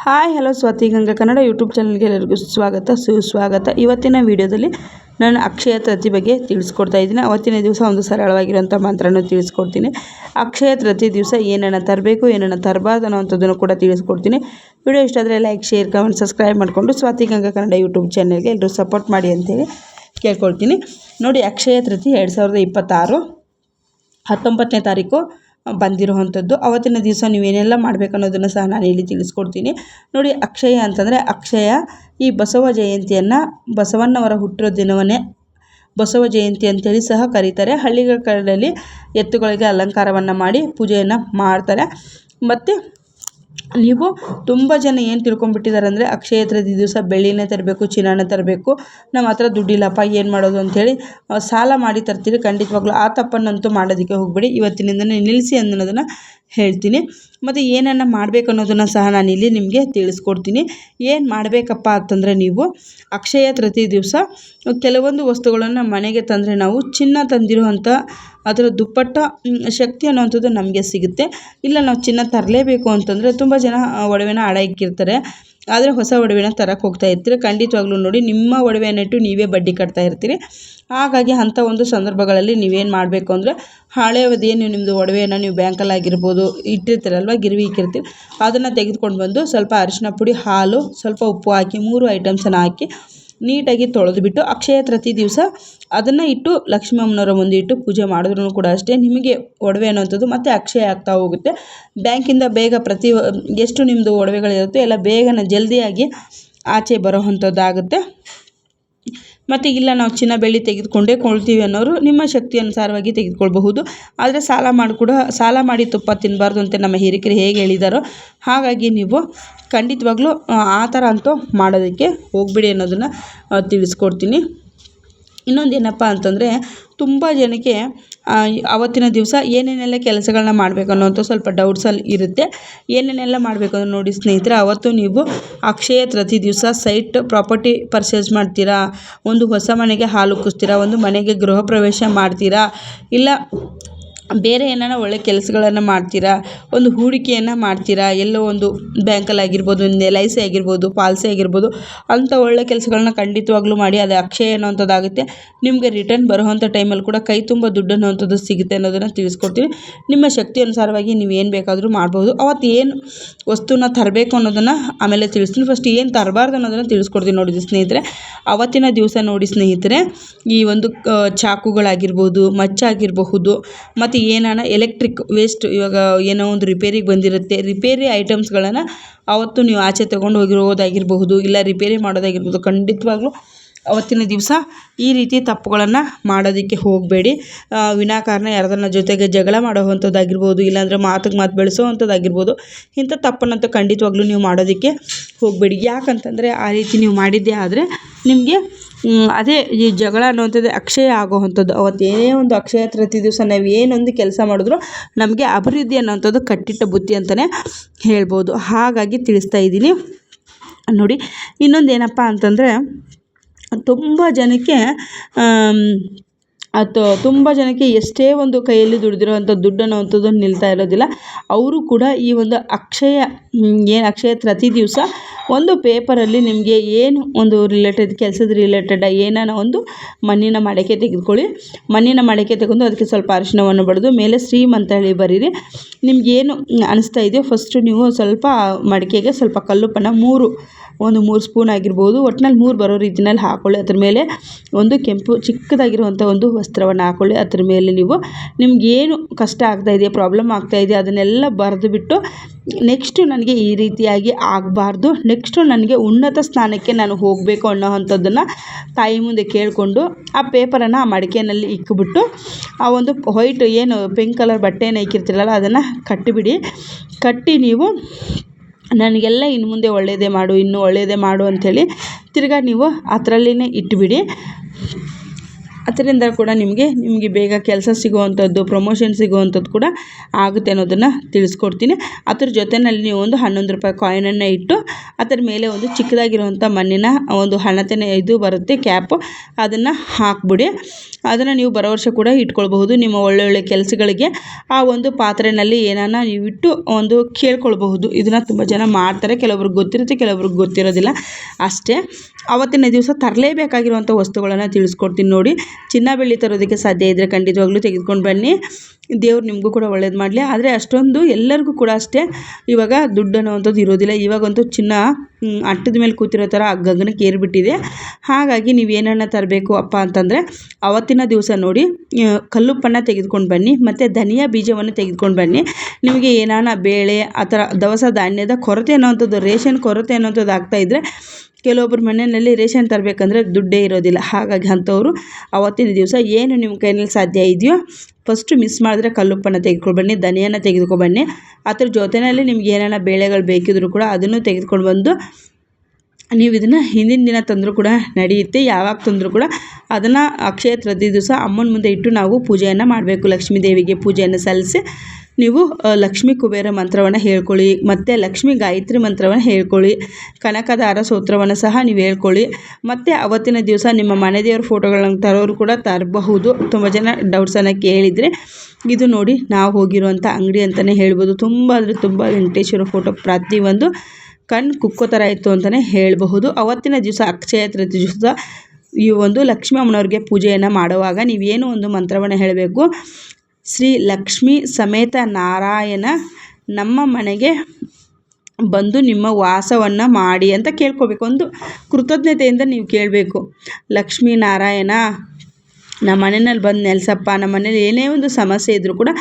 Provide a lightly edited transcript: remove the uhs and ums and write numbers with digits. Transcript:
Hi hello Swathi Ganga Kannada YouTube ಚಾನಲ್ಗೆ ಎಲ್ಲರಿಗೂ ಸ್ವಾಗತ ಸುಸ್ವಾಗತ. ಇವತ್ತಿನ ವಿಡಿಯೋದಲ್ಲಿ ನಾನು ಅಕ್ಷಯ ತೃತೀಯ ಬಗ್ಗೆ ತಿಳಿಸ್ಕೊಡ್ತಾ ಇದ್ದೀನಿ. ಅವತ್ತಿನ ದಿವಸ ಒಂದು ಸರಳವಾಗಿರುವಂಥ ಮಂತ್ರನ ತಿಳಿಸ್ಕೊಡ್ತೀನಿ. ಅಕ್ಷಯ ತೃತೀಯ ದಿವಸ ಏನನ್ನು ತರಬೇಕು ಏನನ್ನು ತರಬಾರ್ದು ಅನ್ನೋವಂಥದ್ದನ್ನು ಕೂಡ ತಿಳಿಸ್ಕೊಡ್ತೀನಿ. ವಿಡಿಯೋ ಇಷ್ಟ ಆದರೆ ಲೈಕ್ ಶೇರ್ ಕಮೆಂಟ್ ಸಬ್ಸ್ಕ್ರೈಬ್ ಮಾಡಿಕೊಂಡು ಸ್ವಾತಿ ಗಂಗಾ ಕನ್ನಡ ಯೂಟ್ಯೂಬ್ ಚಾನಲ್ಗೆ ಎಲ್ಲರೂ ಸಪೋರ್ಟ್ ಮಾಡಿ ಅಂತೇಳಿ ಕೇಳ್ಕೊಳ್ತೀನಿ. ನೋಡಿ, ಅಕ್ಷಯ ತೃತೀಯ 2026 19ನೇ ತಾರೀಕು ಬಂದಿರುವಂಥದ್ದು. ಅವತ್ತಿನ ದಿವಸ ನೀವೇನೆಲ್ಲ ಮಾಡಬೇಕು ಅನ್ನೋದನ್ನು ಸಹ ನಾನು ಇಲ್ಲಿ ತಿಳಿಸ್ಕೊಡ್ತೀನಿ. ನೋಡಿ, ಅಕ್ಷಯ ಅಂತಂದರೆ ಅಕ್ಷಯ ಈ ಬಸವ ಜಯಂತಿಯನ್ನು ಬಸವಣ್ಣವರ ಹುಟ್ಟಿರೋ ದಿನವನ್ನೇ ಬಸವ ಜಯಂತಿ ಅಂತೇಳಿ ಸಹ ಕರೀತಾರೆ. ಹಳ್ಳಿಗಳ ಕಡೆಯಲ್ಲಿ ಎತ್ತುಗಳಿಗೆ ಅಲಂಕಾರವನ್ನು ಮಾಡಿ ಪೂಜೆಯನ್ನು ಮಾಡ್ತಾರೆ. ಮತ್ತು ನೀವು ತುಂಬ ಜನ ಏನು ತಿಳ್ಕೊಂಡ್ಬಿಟ್ಟಿದ್ದಾರೆ ಅಂದರೆ ಅಕ್ಷಯ ತೃತೀಯ ದಿವಸ ಬೆಳ್ಳಿನೇ ತರಬೇಕು, ಚಿನ್ನನೇ ತರಬೇಕು, ನಮ್ಮ ಹತ್ರ ದುಡ್ಡಿಲ್ಲಪ್ಪ ಏನು ಮಾಡೋದು ಅಂಥೇಳಿ ಸಾಲ ಮಾಡಿ ತರ್ತೀರಿ. ಖಂಡಿತವಾಗ್ಲೂ ಆ ತಪ್ಪನ್ನಂತೂ ಮಾಡೋದಕ್ಕೆ ಹೋಗಬೇಡಿ. ಇವತ್ತಿನಿಂದನೇ ನಿಲ್ಲಿಸಿ ಅನ್ನೋದನ್ನು ಹೇಳ್ತೀನಿ. ಮತ್ತು ಏನನ್ನು ಮಾಡಬೇಕು ಅನ್ನೋದನ್ನು ಸಹ ನಾನು ಇಲ್ಲಿ ನಿಮಗೆ ತಿಳಿಸ್ಕೊಡ್ತೀನಿ. ಏನು ಮಾಡಬೇಕಪ್ಪ ಅಂತಂದರೆ, ನೀವು ಅಕ್ಷಯ ತೃತೀಯ ದಿವಸ ಕೆಲವೊಂದು ವಸ್ತುಗಳನ್ನು ಮನೆಗೆ ತಂದರೆ ನಾವು ಚಿನ್ನ ತಂದಿರುವಂಥ ಅದರ ದುಪ್ಪಟ್ಟ ಶಕ್ತಿ ಅನ್ನೋವಂಥದ್ದು ನಮಗೆ ಸಿಗುತ್ತೆ. ಇಲ್ಲ ನಾವು ಚಿನ್ನ ತರಲೇಬೇಕು ಅಂತಂದರೆ ತುಂಬ ಜನ ಒಡವೆನ ಅಡ ಇಕ್ಕಿರ್ತಾರೆ, ಆದರೆ ಹೊಸ ಒಡವೆನ ತರಕ್ಕೆ ಹೋಗ್ತಾ ಇರ್ತೀರಿ. ಖಂಡಿತವಾಗ್ಲೂ ನೋಡಿ, ನಿಮ್ಮ ಒಡವೆಯನ್ನಿಟ್ಟು ನೀವೇ ಬಡ್ಡಿ ಕಟ್ತಾ ಇರ್ತೀರಿ. ಹಾಗಾಗಿ ಅಂಥ ಒಂದು ಸಂದರ್ಭಗಳಲ್ಲಿ ನೀವೇನು ಮಾಡಬೇಕು ಅಂದರೆ, ಹಳೆಯದೇನು ನಿಮ್ಮದು ಒಡವೆಯನ್ನು ನೀವು ಬ್ಯಾಂಕಲ್ಲಿ ಆಗಿರ್ಬೋದು ಇಟ್ಟಿರ್ತೀರಲ್ವ, ಗಿರ್ವಿ ಇಕ್ಕಿರ್ತೀರಿ, ಅದನ್ನು ತೆಗೆದುಕೊಂಡು ಬಂದು ಸ್ವಲ್ಪ ಅರಿಶಿನ ಪುಡಿ, ಹಾಲು, ಸ್ವಲ್ಪ ಉಪ್ಪು ಹಾಕಿ 3 ಐಟಮ್ಸನ್ನು ಹಾಕಿ ನೀಟಾಗಿ ತೊಳೆದುಬಿಟ್ಟು ಅಕ್ಷಯ ತೃತೀಯ ದಿವಸ ಅದನ್ನು ಇಟ್ಟು ಲಕ್ಷ್ಮೀ ಅಮ್ಮನವರ ಮುಂದೆ ಇಟ್ಟು ಪೂಜೆ ಮಾಡಿದ್ರೂ ಕೂಡ ಅಷ್ಟೇ ನಿಮಗೆ ಒಡವೆ ಅನ್ನೋಂಥದ್ದು ಮತ್ತೆ ಅಕ್ಷಯ ಆಗ್ತಾ ಹೋಗುತ್ತೆ. ಬ್ಯಾಂಕಿಂದ ಬೇಗ ಎಷ್ಟು ನಿಮ್ಮದು ಒಡವೆಗಳಿರುತ್ತೆ ಎಲ್ಲ ಬೇಗನೆ ಜಲ್ದಿಯಾಗಿ ಆಚೆ ಬರೋವಂಥದ್ದಾಗುತ್ತೆ. ಮತ್ತು ಇಲ್ಲ ನಾವು ಚಿನ್ನ ಬೆಳ್ಳಿ ತೆಗೆದುಕೊಂಡೇ ಕೊಳ್ತೀವಿ ಅನ್ನೋರು ನಿಮ್ಮ ಶಕ್ತಿ ಅನುಸಾರವಾಗಿ ತೆಗೆದುಕೊಳ್ಬಹುದು. ಆದರೆ ಸಾಲ ಮಾಡಿ ತುಪ್ಪ ತಿನ್ನಬಾರ್ದು ಅಂತ ನಮ್ಮ ಹಿರಿಕರು ಹೇಗೆ ಹೇಳಿದಾರೋ ಹಾಗಾಗಿ ನೀವು ಖಂಡಿತವಾಗ್ಲೂ ಆ ಥರ ಅಂತೂ ಮಾಡೋದಕ್ಕೆ ಹೋಗಬೇಡಿ ಅನ್ನೋದನ್ನು ತಿಳಿಸ್ಕೊಡ್ತೀನಿ. ಇನ್ನೊಂದು ಏನಪ್ಪ ಅಂತಂದರೆ, ತುಂಬ ಜನಕ್ಕೆ ಆವತ್ತಿನ ದಿವಸ ಏನೇನೆಲ್ಲ ಕೆಲಸಗಳನ್ನ ಮಾಡಬೇಕು ಅನ್ನೋಂಥ ಸ್ವಲ್ಪ ಡೌಟ್ಸಲ್ಲಿ ಇರುತ್ತೆ. ಏನೇನೆಲ್ಲ ಮಾಡಬೇಕು ಅಂದರೆ ನೋಡಿ ಸ್ನೇಹಿತರೆ, ಅವತ್ತು ನೀವು ಅಕ್ಷಯ ತೃತೀಯ ದಿವಸ ಸೈಟ್ ಪ್ರಾಪರ್ಟಿ ಪರ್ಚೇಸ್ ಮಾಡ್ತೀರಾ, ಒಂದು ಹೊಸ ಮನೆಗೆ ಹಾಲು ಉಕ್ಕಿಸ್ತೀರಾ, ಒಂದು ಮನೆಗೆ ಗೃಹ ಪ್ರವೇಶ ಮಾಡ್ತೀರಾ, ಇಲ್ಲ ಬೇರೆ ಏನಾರ ಒಳ್ಳೆ ಕೆಲಸಗಳನ್ನು ಮಾಡ್ತೀರಾ, ಒಂದು ಹೂಡಿಕೆಯನ್ನು ಮಾಡ್ತೀರಾ, ಎಲ್ಲೋ ಒಂದು ಬ್ಯಾಂಕಲ್ಲಿ ಆಗಿರ್ಬೋದು, LIC ಆಗಿರ್ಬೋದು, ಪಾಲ್ಸಿ ಆಗಿರ್ಬೋದು, ಅಂಥ ಒಳ್ಳೆ ಕೆಲಸಗಳನ್ನ ಖಂಡಿತವಾಗ್ಲೂ ಮಾಡಿ. ಅದು ಅಕ್ಷಯ ಅನ್ನೋವಂಥದ್ದಾಗುತ್ತೆ. ನಿಮಗೆ ರಿಟರ್ನ್ ಬರುವಂಥ ಟೈಮಲ್ಲಿ ಕೂಡ ಕೈ ತುಂಬ ದುಡ್ಡು ಅನ್ನೋವಂಥದ್ದು ಸಿಗುತ್ತೆ ಅನ್ನೋದನ್ನು ತಿಳಿಸ್ಕೊಡ್ತೀನಿ. ನಿಮ್ಮ ಶಕ್ತಿ ಅನುಸಾರವಾಗಿ ನೀವು ಏನು ಬೇಕಾದರೂ ಮಾಡ್ಬೋದು. ಅವತ್ತು ಏನು ವಸ್ತುನ ತರಬೇಕು ಅನ್ನೋದನ್ನು ಆಮೇಲೆ ತಿಳಿಸ್ತೀನಿ. ಫಸ್ಟ್ ಏನು ತರಬಾರ್ದು ಅನ್ನೋದನ್ನು ತಿಳಿಸ್ಕೊಡ್ತೀನಿ. ನೋಡಿ ಸ್ನೇಹಿತರೆ, ಅವತ್ತಿನ ದಿವಸ ನೋಡಿ ಸ್ನೇಹಿತರೆ, ಈ ಒಂದು ಚಾಕುಗಳಾಗಿರ್ಬೋದು, ಮಚ್ಚಾಗಿರಬಹುದು, ಮತ್ತು ಏನಾನ ಎಲೆಕ್ಟ್ರಿಕ್ ವೇಸ್ಟ್, ಇವಾಗ ಏನೋ ಒಂದು ರಿಪೇರಿಗೆ ಬಂದಿರುತ್ತೆ, ರಿಪೇರಿ ಐಟಮ್ಸ್ಗಳನ್ನು ಅವತ್ತು ನೀವು ಆಚೆ ತೊಗೊಂಡು ಹೋಗಿರೋದಾಗಿರಬಹುದು, ಇಲ್ಲ ರಿಪೇರಿ ಮಾಡೋದಾಗಿರ್ಬೋದು. ಖಂಡಿತವಾಗ್ಲೂ ಅವತ್ತಿನ ದಿವಸ ಈ ರೀತಿ ತಪ್ಪುಗಳನ್ನು ಮಾಡೋದಕ್ಕೆ ಹೋಗಬೇಡಿ. ವಿನಾಕಾರಣ ಯಾರದನ್ನ ಜೊತೆಗೆ ಜಗಳ ಮಾಡೋವಂಥದ್ದಾಗಿರ್ಬೋದು, ಇಲ್ಲಾಂದರೆ ಮಾತು ಬೆಳೆಸೋವಂಥದ್ದಾಗಿರ್ಬೋದು, ಇಂಥ ತಪ್ಪನ್ನಂತೂ ಖಂಡಿತವಾಗ್ಲೂ ನೀವು ಮಾಡೋದಕ್ಕೆ ಹೋಗಬೇಡಿ. ಯಾಕಂತಂದರೆ ಆ ರೀತಿ ನೀವು ಮಾಡಿದ್ದೇ ಆದರೆ ನಿಮಗೆ ಅದೇ ಈ ಜಗಳ ಅನ್ನುವಂಥದ್ದು ಅಕ್ಷಯ ಆಗೋವಂಥದ್ದು. ಅವತ್ತೇನೇ ಒಂದು ಅಕ್ಷಯ ತೃತೀಯ ದಿವಸ ನಾವು ಏನೊಂದು ಕೆಲಸ ಮಾಡಿದ್ರು ನಮಗೆ ಅಭಿವೃದ್ಧಿ ಅನ್ನೋವಂಥದ್ದು ಕಟ್ಟಿಟ್ಟ ಬುತ್ತಿ ಅಂತಲೇ ಹೇಳ್ಬೋದು. ಹಾಗಾಗಿ ತಿಳಿಸ್ತಾ ಇದ್ದೀನಿ. ನೋಡಿ, ಇನ್ನೊಂದು ಏನಪ್ಪ ಅಂತಂದರೆ, ತುಂಬ ಜನಕ್ಕೆ ಎಷ್ಟೇ ಒಂದು ಕೈಯಲ್ಲಿ ದುಡಿದಿರೋವಂಥ ದುಡ್ಡು ಅನ್ನೋವಂಥದ್ದು ನಿಲ್ತಾ ಇರೋದಿಲ್ಲ. ಅವರು ಕೂಡ ಈ ಒಂದು ಅಕ್ಷಯ ತೃತೀಯ ದಿವಸ ಒಂದು ಪೇಪರಲ್ಲಿ ನಿಮಗೆ ಏನು ಒಂದು ಕೆಲಸದ ರಿಲೇಟೆಡ್ ಏನಾನ ಒಂದು ಮಣ್ಣಿನ ಮಡಕೆ ತೆಗೆದುಕೊಳ್ಳಿ. ಮಣ್ಣಿನ ಮಡಕೆ ತಗೊಂಡು ಅದಕ್ಕೆ ಸ್ವಲ್ಪ ಅರಿಶಿನವನ್ನು ಬಡಿದು ಮೇಲೆ ಶ್ರೀಮ್ ಅಂತ ಹೇಳಿ ಬರೀರಿ. ನಿಮಗೇನು ಅನಿಸ್ತಾ ಇದೆಯೋ ಫಸ್ಟು ನೀವು ಸ್ವಲ್ಪ ಮಡಿಕೆಗೆ ಸ್ವಲ್ಪ ಕಲ್ಲುಪ್ಪನ್ನು 3 ಸ್ಪೂನ್ ಆಗಿರ್ಬೋದು, ಒಟ್ಟಿನಲ್ಲಿ 3 ಬರೋ ರೀತಿಯಲ್ಲಿ ಹಾಕ್ಕೊಳ್ಳಿ. ಅದ್ರ ಮೇಲೆ ಒಂದು ಕೆಂಪು ಚಿಕ್ಕದಾಗಿರುವಂಥ ಒಂದು ವಸ್ತ್ರವನ್ನು ಹಾಕ್ಕೊಳ್ಳಿ. ಅದ್ರ ಮೇಲೆ ನೀವು ನಿಮಗೇನು ಕಷ್ಟ ಆಗ್ತಾಯಿದೆಯಾ, ಪ್ರಾಬ್ಲಮ್ ಆಗ್ತಾಯಿದೆಯಾ ಅದನ್ನೆಲ್ಲ ಬರೆದು ಬಿಟ್ಟು, ನೆಕ್ಸ್ಟು ನನಗೆ ಈ ರೀತಿಯಾಗಿ ಆಗಬಾರ್ದು, ನೆಕ್ಸ್ಟು ನನಗೆ ಉನ್ನತ ಸ್ಥಾನಕ್ಕೆ ನಾನು ಹೋಗಬೇಕು ಅನ್ನೋ ಅಂಥದ್ದನ್ನು ತಾಯಿ ಮುಂದೆ ಕೇಳಿಕೊಂಡು ಆ ಪೇಪರನ್ನು ಆ ಮಡಿಕೆಯಲ್ಲಿ ಇಕ್ಕಿಬಿಟ್ಟು ಆ ಒಂದು ವೈಟ್ ಏನು ಪಿಂಕ್ ಕಲರ್ ಬಟ್ಟೆಯನ್ನು ಇಕ್ಕಿರ್ತೀರಲ್ಲ ಅದನ್ನು ಕಟ್ಟಿ ನೀವು ನನಗೆಲ್ಲ ಇನ್ನು ಮುಂದೆ ಒಳ್ಳೆಯದೇ ಮಾಡು, ಇನ್ನೂ ಒಳ್ಳೆಯದೇ ಮಾಡು ಅಂಥೇಳಿ ತಿರ್ಗಾ ನೀವು ಅದರಲ್ಲಿನೇ ಇಟ್ಬಿಡಿ. ಅದರಿಂದ ಕೂಡ ನಿಮಗೆ ಬೇಗ ಕೆಲಸ ಸಿಗುವಂಥದ್ದು, ಪ್ರಮೋಷನ್ ಸಿಗುವಂಥದ್ದು ಕೂಡ ಆಗುತ್ತೆ ಅನ್ನೋದನ್ನು ತಿಳಿಸ್ಕೊಡ್ತೀನಿ. ಅದ್ರ ಜೊತೆಯಲ್ಲಿ ನೀವು ಒಂದು 11 ರೂಪಾಯಿ ಕಾಯಿನನ್ನು ಇಟ್ಟು ಅದರ ಮೇಲೆ ಒಂದು ಚಿಕ್ಕದಾಗಿರುವಂಥ ಮಣ್ಣಿನ ಒಂದು ಹಣತೆನ ಇದು ಬರುತ್ತೆ ಕ್ಯಾಪು, ಅದನ್ನು ಹಾಕ್ಬಿಡಿ. ಅದನ್ನು ನೀವು ಬರೋ ವರ್ಷ ಕೂಡ ಇಟ್ಕೊಳ್ಬಹುದು. ನಿಮ್ಮ ಒಳ್ಳೊಳ್ಳೆ ಕೆಲಸಗಳಿಗೆ ಆ ಒಂದು ಪಾತ್ರೆಯಲ್ಲಿ ಏನಾನ ನೀವು ಇಟ್ಟು ಒಂದು ಕೇಳ್ಕೊಳ್ಬಹುದು. ಇದನ್ನು ತುಂಬ ಜನ ಮಾಡ್ತಾರೆ, ಕೆಲವೊಬ್ರಿಗೆ ಗೊತ್ತಿರುತ್ತೆ, ಕೆಲವೊಬ್ರಿಗೆ ಗೊತ್ತಿರೋದಿಲ್ಲ ಅಷ್ಟೇ. ಆವತ್ತಿನ ದಿವಸ ತರಲೇಬೇಕಾಗಿರುವಂಥ ವಸ್ತುಗಳನ್ನು ತಿಳಿಸ್ಕೊಡ್ತೀನಿ ನೋಡಿ. ಚಿನ್ನ ಬೆಳ್ಳಿ ತರೋದಕ್ಕೆ ಸಾಧ್ಯ ಇದ್ದರೆ ಖಂಡಿತವಾಗ್ಲೂ ತೆಗೆದುಕೊಂಡು ಬನ್ನಿ. ದೇವ್ರು ನಿಮಗೂ ಕೂಡ ಒಳ್ಳೇದು ಮಾಡಲಿ. ಆದರೆ ಅಷ್ಟೊಂದು ಎಲ್ಲರಿಗೂ ಕೂಡ ಅಷ್ಟೇ ಇವಾಗ ದುಡ್ಡು ಅನ್ನೋವಂಥದ್ದು ಇರೋದಿಲ್ಲ. ಇವಾಗಂತೂ ಚಿನ್ನ ಅಟ್ಟದ ಮೇಲೆ ಕೂತಿರೋ ಥರ ಗಗನಕ್ಕೆ ಏರಿಬಿಟ್ಟಿದೆ. ಹಾಗಾಗಿ ನೀವು ಏನನ್ನ ತರಬೇಕು ಅಪ್ಪ ಅಂತಂದರೆ ಅವತ್ತಿನ ದಿವಸ ನೋಡಿ ಕಲ್ಲುಪ್ಪನ್ನು ತೆಗೆದುಕೊಂಡು ಬನ್ನಿ, ಮತ್ತು ಧನಿಯಾ ಬೀಜವನ್ನು ತೆಗೆದುಕೊಂಡು ಬನ್ನಿ. ನಿಮಗೆ ಏನಾನ ಬೇಳೆ ಆ ಥರ ದವಸ ಧಾನ್ಯದ ಕೊರತೆ ಅನ್ನೋವಂಥದ್ದು, ರೇಷನ್ ಕೊರತೆ ಅನ್ನೋವಂಥದ್ದು ಆಗ್ತಾಯಿದ್ರೆ ಕೆಲವೊಬ್ಬರ ಮನೆಯಲ್ಲಿ ರೇಷನ್ ತರಬೇಕಂದ್ರೆ ದುಡ್ಡೇ ಇರೋದಿಲ್ಲ. ಹಾಗಾಗಿ ಅಂಥವ್ರು ಅವತ್ತಿನ ದಿವಸ ಏನು ನಿಮ್ಮ ಕೈಯಲ್ಲಿ ಸಾಧ್ಯ ಇದೆಯೋ ಫಸ್ಟು ಮಿಸ್ ಮಾಡಿದ್ರೆ ಕಲ್ಲುಪ್ಪನ್ನು ತೆಗೆದುಕೊಂಡು ಬನ್ನಿ, ಧನಿಯನ್ನು ತೆಗೆದುಕೊಂಡು ಬನ್ನಿ. ಅದ್ರ ಜೊತೆಯಲ್ಲಿ ನಿಮ್ಗೆ ಏನಾನ ಬೇಳೆಗಳು ಬೇಕಿದ್ರೂ ಕೂಡ ಅದನ್ನು ತೆಗೆದುಕೊಂಡು ಬಂದು ನೀವು ಇದನ್ನು ಹಿಂದಿನ ದಿನ ತಂದರೂ ಕೂಡ ನಡೆಯುತ್ತೆ. ಯಾವಾಗ ತಂದರೂ ಕೂಡ ಅದನ್ನು ಅಕ್ಷಯ ತೃತೀಯ ದಿವಸ ಅಮ್ಮನ ಮುಂದೆ ಇಟ್ಟು ನಾವು ಪೂಜೆಯನ್ನು ಮಾಡಬೇಕು. ಲಕ್ಷ್ಮೀ ದೇವಿಗೆ ಪೂಜೆಯನ್ನು ಸಲ್ಲಿಸಿ ನೀವು ಲಕ್ಷ್ಮೀ ಕುಬೇರ ಮಂತ್ರವನ್ನು ಹೇಳ್ಕೊಳ್ಳಿ, ಮತ್ತು ಲಕ್ಷ್ಮೀ ಗಾಯತ್ರಿ ಮಂತ್ರವನ್ನು ಹೇಳ್ಕೊಳ್ಳಿ, ಕನಕದಾರ ಸ್ತೋತ್ರವನ್ನು ಸಹ ನೀವು ಹೇಳ್ಕೊಳ್ಳಿ. ಮತ್ತು ಅವತ್ತಿನ ದಿವಸ ನಿಮ್ಮ ಮನೆ ದೇವ್ರ ಫೋಟೋಗಳನ್ನ ತರೋರು ಕೂಡ ತರಬಹುದು. ತುಂಬ ಜನ ಡೌಟ್ಸನ್ನು ಕೇಳಿದರೆ ಇದು ನೋಡಿ ನಾವು ಹೋಗಿರುವಂಥ ಅಂಗಡಿ ಅಂತಲೇ ಹೇಳ್ಬೋದು. ತುಂಬ ಅಂದರೆ ತುಂಬ ವೆಂಕಟೇಶ್ವರ ಫೋಟೋ ಪ್ರತಿಯೊಂದು ಕಣ್ಣು ಕುಕ್ಕೋ ಥರ ಇತ್ತು ಅಂತಲೇ ಹೇಳಬಹುದು. ಅವತ್ತಿನ ದಿವಸ ಅಕ್ಷಯ ತೃತೀಯ ದಿವಸ ಈ ಒಂದು ಲಕ್ಷ್ಮೀ ಅಮ್ಮನವ್ರಿಗೆ ಪೂಜೆಯನ್ನು ಮಾಡುವಾಗ ನೀವೇನು ಒಂದು ಮಂತ್ರವನ್ನು ಹೇಳಬೇಕು. ಶ್ರೀ ಲಕ್ಷ್ಮೀ ಸಮೇತ ನಾರಾಯಣ ನಮ್ಮ ಮನೆಗೆ ಬಂದು ನಿಮ್ಮ ವಾಸವನ್ನು ಮಾಡಿ ಅಂತ ಕೇಳ್ಕೋಬೇಕು. ಒಂದು ಕೃತಜ್ಞತೆಯಿಂದ ನೀವು ಕೇಳಬೇಕು. ಲಕ್ಷ್ಮೀ ನಾರಾಯಣ ನಮ್ಮ ಮನೆಯಲ್ಲಿ ಬಂದು ನೆಲೆಸಪ್ಪ, ನಮ್ಮ ಮನೇಲಿ ಏನೇ ಒಂದು ಸಮಸ್ಯೆ ಇದ್ದರೂ ಕೂಡ